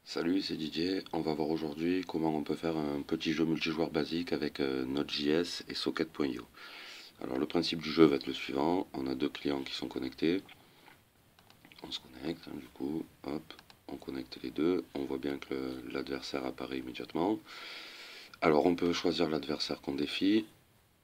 Salut, c'est Didier. On va voir aujourd'hui comment on peut faire un petit jeu multijoueur basique avec Node.js et Socket.io. Alors le principe du jeu va être le suivant. On a deux clients qui sont connectés. On se connecte, du coup, hop, on connecte les deux. On voit bien que l'adversaire apparaît immédiatement. Alors on peut choisir l'adversaire qu'on défie,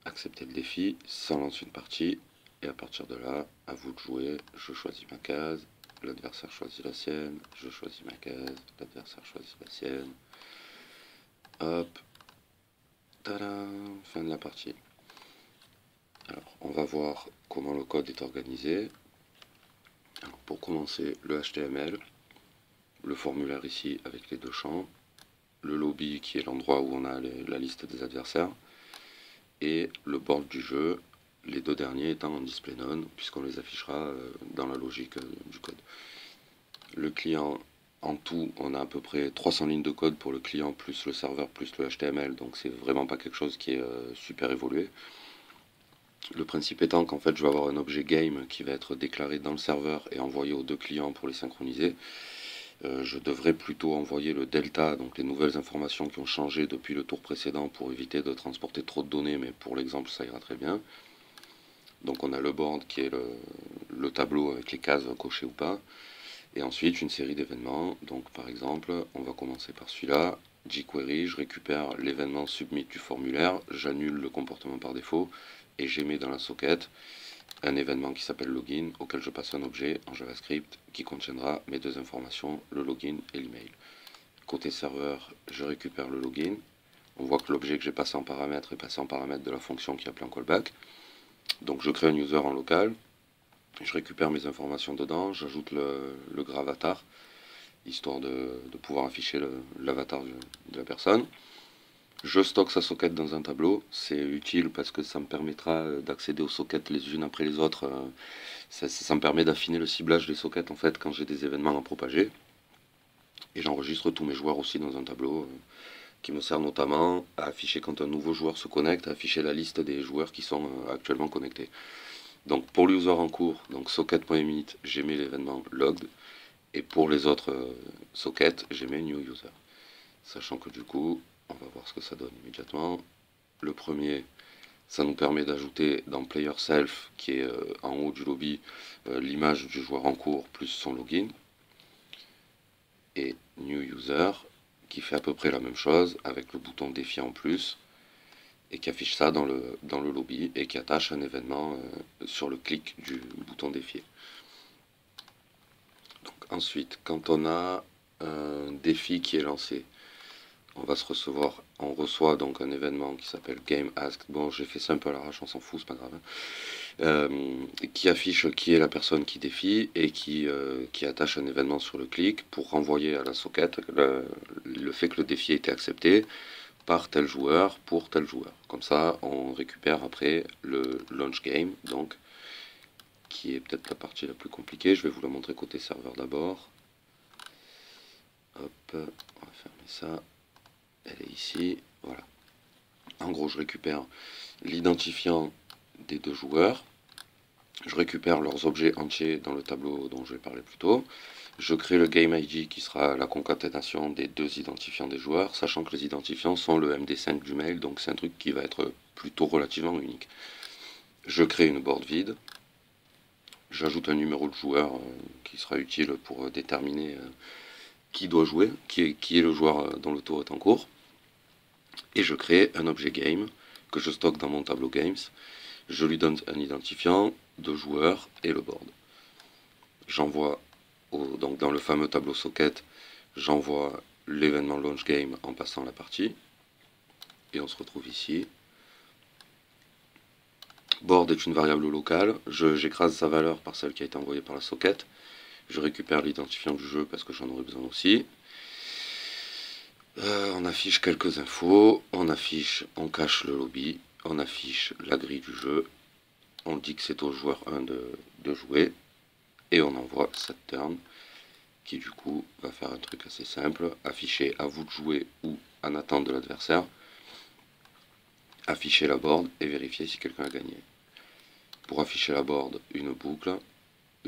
accepter le défi, ça lance une partie. Et à partir de là, à vous de jouer. Je choisis ma case, l'adversaire choisit la sienne, je choisis ma case, l'adversaire choisit la sienne. Hop, tada, fin de la partie. Alors, on va voir comment le code est organisé. Alors, pour commencer, le HTML, le formulaire ici avec les deux champs, le lobby qui est l'endroit où on a la liste des adversaires, et le board du jeu, les deux derniers étant en display none, puisqu'on les affichera dans la logique du code. Le client, en tout, on a à peu près 300 lignes de code pour le client, plus le serveur, plus le HTML, donc c'est vraiment pas quelque chose qui est super évolué. Le principe étant qu'en fait je vais avoir un objet game qui va être déclaré dans le serveur et envoyé aux deux clients pour les synchroniser. Je devrais plutôt envoyer le delta, donc les nouvelles informations qui ont changé depuis le tour précédent pour éviter de transporter trop de données, mais pour l'exemple ça ira très bien. Donc on a le board qui est le tableau avec les cases cochées ou pas. Et ensuite une série d'événements. Donc par exemple, on va commencer par celui-là. jQuery, je récupère l'événement submit du formulaire, j'annule le comportement par défaut et j'émets dans la socket un événement qui s'appelle login auquel je passe un objet en JavaScript qui contiendra mes deux informations, le login et l'email. Côté serveur, je récupère le login. On voit que l'objet que j'ai passé en paramètre est passé en paramètre de la fonction qui est appelée en callback. Donc je crée un user en local, je récupère mes informations dedans, j'ajoute le gravatar, histoire de pouvoir afficher l'avatar de la personne. Je stocke sa socket dans un tableau, c'est utile parce que ça me permettra d'accéder aux sockets les unes après les autres. Ça me permet d'affiner le ciblage des sockets en fait quand j'ai des événements à propager. Et j'enregistre tous mes joueurs aussi dans un tableau qui me sert notamment à afficher quand un nouveau joueur se connecte, à afficher la liste des joueurs qui sont actuellement connectés. Donc pour l'user en cours, donc socket.init, j'ai mis l'événement logged. Et pour les autres sockets, j'ai mis new user. Sachant que du coup, on va voir ce que ça donne immédiatement. Le premier, ça nous permet d'ajouter dans player self, qui est en haut du lobby, l'image du joueur en cours plus son login. Et new user, qui fait à peu près la même chose, avec le bouton défi en plus, et qui affiche ça dans le lobby, et qui attache un événement sur le clic du bouton défier. Donc ensuite, quand on a un défi qui est lancé, on reçoit donc un événement qui s'appelle Game Asked. Bon, j'ai fait ça un peu à l'arrache, on s'en fout, c'est pas grave. Qui affiche qui est la personne qui défie et qui attache un événement sur le clic pour renvoyer à la socket le fait que le défi a été accepté par tel joueur pour tel joueur. Comme ça, on récupère après le launch game, donc qui est peut-être la partie la plus compliquée. Je vais vous la montrer côté serveur d'abord. Hop, on va fermer ça. Elle est ici, voilà. En gros, je récupère l'identifiant des deux joueurs, je récupère leurs objets entiers dans le tableau dont je vais parler plus tôt, je crée le game ID qui sera la concaténation des deux identifiants des joueurs, sachant que les identifiants sont le MD5 du mail, donc c'est un truc qui va être plutôt relativement unique. Je crée une board vide, j'ajoute un numéro de joueur qui sera utile pour déterminer qui doit jouer, qui est le joueur dont le tour est en cours. Et je crée un objet game que je stocke dans mon tableau games. Je lui donne un identifiant, deux joueurs et le board. J'envoie donc dans le fameux tableau socket, j'envoie l'événement launch game en passant la partie. Et on se retrouve ici. Board est une variable locale. J'écrase sa valeur par celle qui a été envoyée par la socket. Je récupère l'identifiant du jeu parce que j'en aurai besoin aussi. On affiche quelques infos, on cache le lobby, on affiche la grille du jeu, on dit que c'est au joueur 1 de jouer, et on envoie cette turn, qui du coup va faire un truc assez simple, afficher à vous de jouer ou en attente de l'adversaire, afficher la board et vérifier si quelqu'un a gagné. Pour afficher la board, une boucle,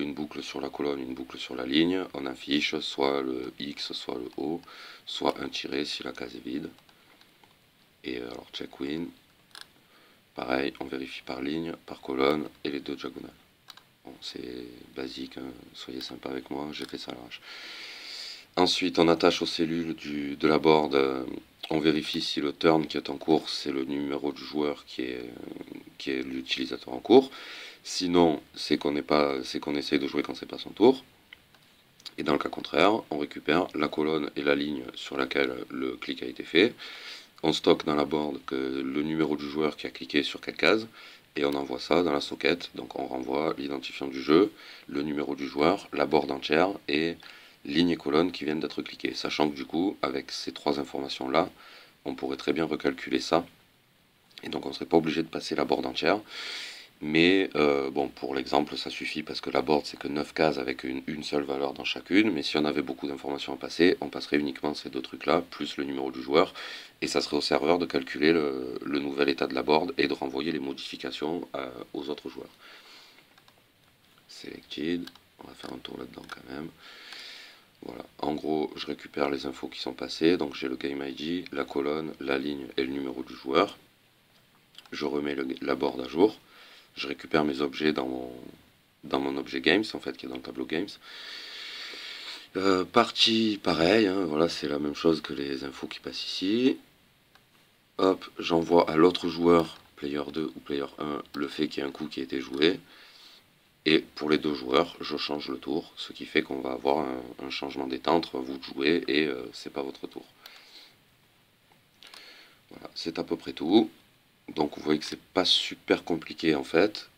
une boucle sur la colonne, une boucle sur la ligne. On affiche soit le X, soit le O, soit un tiret si la case est vide. Et alors check win. Pareil, on vérifie par ligne, par colonne et les deux diagonales. Bon, c'est basique, hein, soyez sympa avec moi, j'ai fait ça à l'arrache. Ensuite, on attache aux cellules de la board, on vérifie si le turn qui est en cours, c'est le numéro du joueur qui est l'utilisateur en cours. Sinon, c'est qu'on essaye de jouer quand c'est pas son tour. Et dans le cas contraire, on récupère la colonne et la ligne sur laquelle le clic a été fait. On stocke dans la board le numéro du joueur qui a cliqué sur quelle case. Et on envoie ça dans la socket. Donc on renvoie l'identifiant du jeu, le numéro du joueur, la board entière et ligne et colonne qui viennent d'être cliquées. Sachant que du coup, avec ces trois informations-là, on pourrait très bien recalculer ça. Et donc on ne serait pas obligé de passer la board entière. Mais bon, pour l'exemple, ça suffit parce que la board, c'est que 9 cases avec une seule valeur dans chacune. Mais si on avait beaucoup d'informations à passer, on passerait uniquement ces deux trucs-là, plus le numéro du joueur. Et ça serait au serveur de calculer le nouvel état de la board et de renvoyer les modifications aux autres joueurs. Selected, on va faire un tour là-dedans quand même. Voilà, en gros, je récupère les infos qui sont passées. Donc j'ai le game ID, la colonne, la ligne et le numéro du joueur. Je remets la board à jour. Je récupère mes objets dans mon objet Games, en fait, qui est dans le tableau Games. Partie, pareil, hein, voilà, c'est la même chose que les infos qui passent ici. Hop, j'envoie à l'autre joueur, player 2 ou player 1, le fait qu'il y ait un coup qui a été joué. Et pour les deux joueurs, je change le tour, ce qui fait qu'on va avoir un changement d'état entre vous de jouer et c'est pas votre tour. Voilà, c'est à peu près tout. Donc vous voyez que c'est pas super compliqué en fait.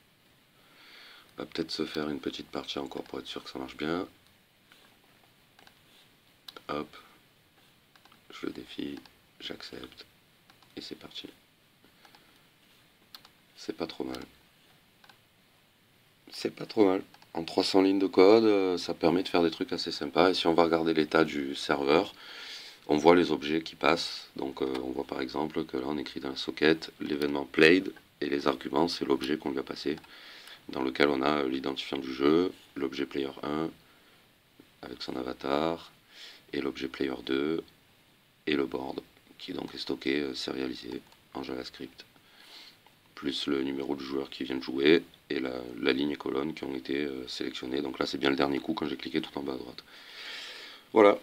On va peut-être se faire une petite partie encore pour être sûr que ça marche bien. Hop, je le défie, j'accepte, et c'est parti. C'est pas trop mal. C'est pas trop mal. En 300 lignes de code, ça permet de faire des trucs assez sympas. Et si on va regarder l'état du serveur, on voit les objets qui passent. Donc on voit par exemple que là on écrit dans la socket l'événement played, et les arguments c'est l'objet qu'on lui a passé, dans lequel on a l'identifiant du jeu, l'objet player 1 avec son avatar, et l'objet player 2 et le board qui donc est stocké, sérialisé en JavaScript, plus le numéro du joueur qui vient de jouer et la ligne et colonne qui ont été sélectionnées. Donc là c'est bien le dernier coup quand j'ai cliqué tout en bas à droite. Voilà,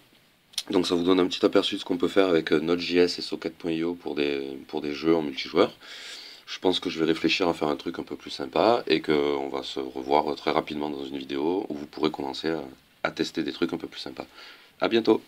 donc ça vous donne un petit aperçu de ce qu'on peut faire avec Node.js et Socket.io pour des jeux en multijoueur. Je pense que je vais réfléchir à faire un truc un peu plus sympa et qu'on va se revoir très rapidement dans une vidéo où vous pourrez commencer à tester des trucs un peu plus sympas. A bientôt!